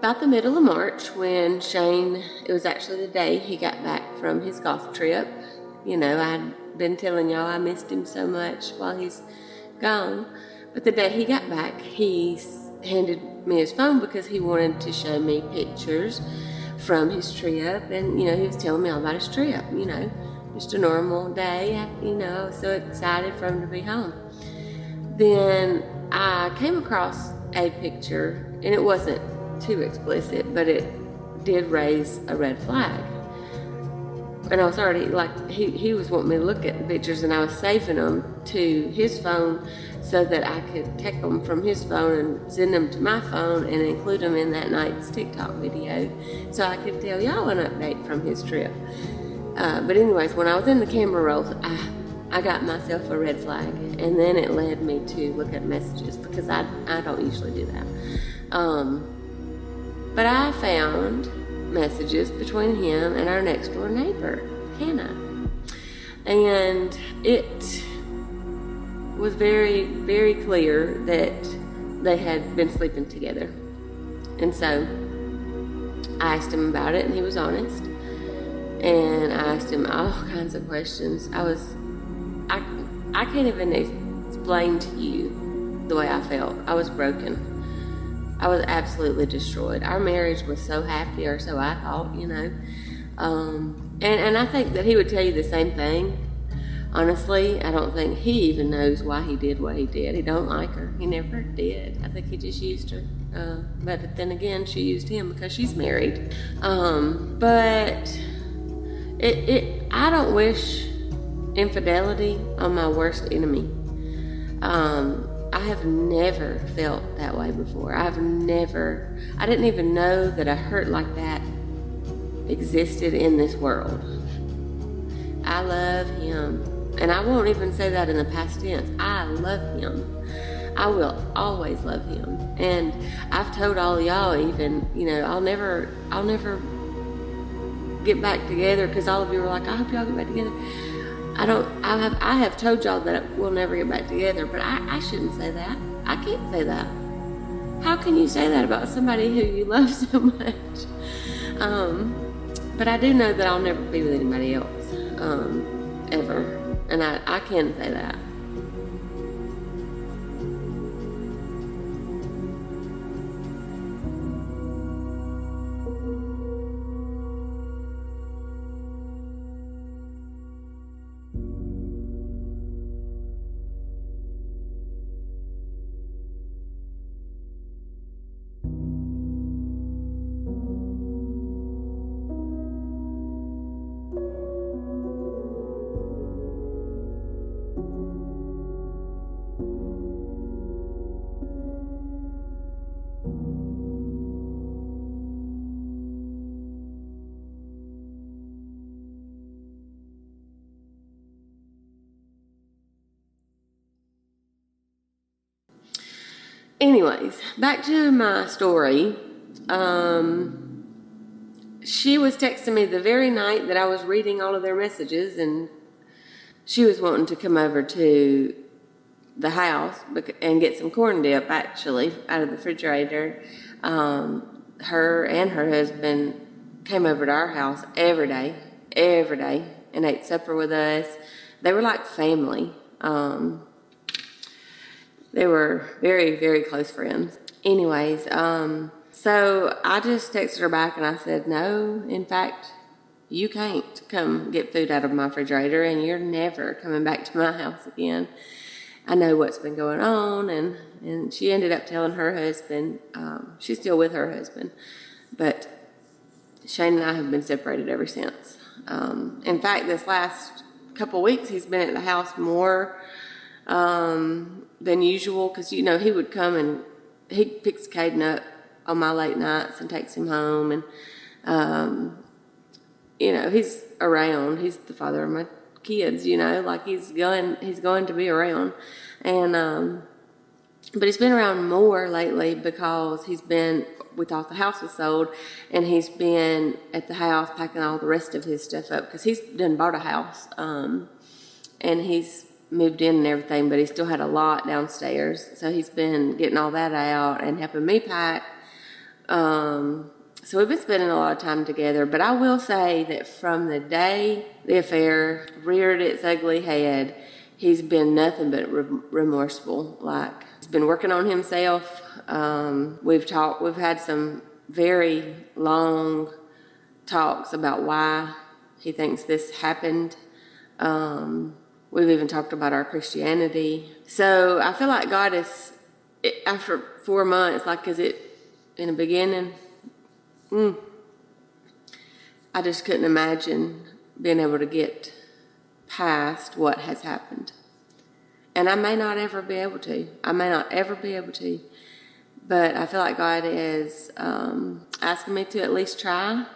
about the middle of March when Shane, it was actually the day he got back from his golf trip. You know, I'd been telling y'all I missed him so much while he's gone. But the day he got back, he handed me his phone because he wanted to show me pictures from his trip. And, you know, he was telling me all about his trip, you know, just a normal day. You know, I was so excited for him to be home. Then I came across a picture, and it wasn't too explicit, but it did raise a red flag. And I was already, like, he was wanting me to look at the pictures, and I was saving them to his phone so that I could take them from his phone and send them to my phone and include them in that night's TikTok video so I could tell y'all an update from his trip. But anyways, when I was in the camera rolls, I got myself a red flag, and then it led me to look at messages because I don't usually do that. But I found messages between him and our next door neighbor, Hannah. And it was very, very clear that they had been sleeping together. And so I asked him about it, and he was honest. And I asked him all kinds of questions. I can't even explain to you the way I felt. I was broken. I was absolutely destroyed. Our marriage was so happy, or so I thought, you know. And I think that he would tell you the same thing. Honestly, I don't think he even knows why he did what he did. He don't like her. He never did. I think he just used her. But then again, she used him because she's married. But I don't wish infidelity on my worst enemy. I have never felt that way before. I didn't even know that a hurt like that existed in this world. I love him. And I won't even say that in the past tense. I love him. I will always love him. And I've told all of y'all, even, you know, I'll never get back together, because all of you were like, I hope y'all get back together. I have told y'all that we'll never get back together, but I shouldn't say that. I can't say that. How can you say that about somebody who you love so much? But I do know that I'll never be with anybody else, ever. And I can say that. Anyways, back to my story. She was texting me the very night that I was reading all of their messages, and she was wanting to come over to the house and get some corn dip, actually, out of the refrigerator. Her and her husband came over to our house every day, and ate supper with us. They were like family. They were very, very close friends. Anyways, so I just texted her back and I said, no, in fact, you can't come get food out of my refrigerator, and you're never coming back to my house again. I know what's been going on. And she ended up telling her husband, she's still with her husband, but Shane and I have been separated ever since. In fact, this last couple weeks, he's been at the house more than usual, because, you know, he would come and he picks Caden up on my late nights and takes him home, and you know, he's around. He's the father of my kids, you know, like he's going to be around. And but he's been around more lately because we thought the house was sold, and he's been at the house packing all the rest of his stuff up, because he's done bought a house, and he's moved in and everything, but he still had a lot downstairs, so he's been getting all that out and helping me pack So we've been spending a lot of time together, but I will say that from the day the affair reared its ugly head, he's been nothing but remorseful. Like, he's been working on himself. We've had some very long talks about why he thinks this happened. We've even talked about our Christianity. So I feel like God is, after 4 months, like, is it in the beginning? I just couldn't imagine being able to get past what has happened. And I may not ever be able to. But I feel like God is asking me to at least try.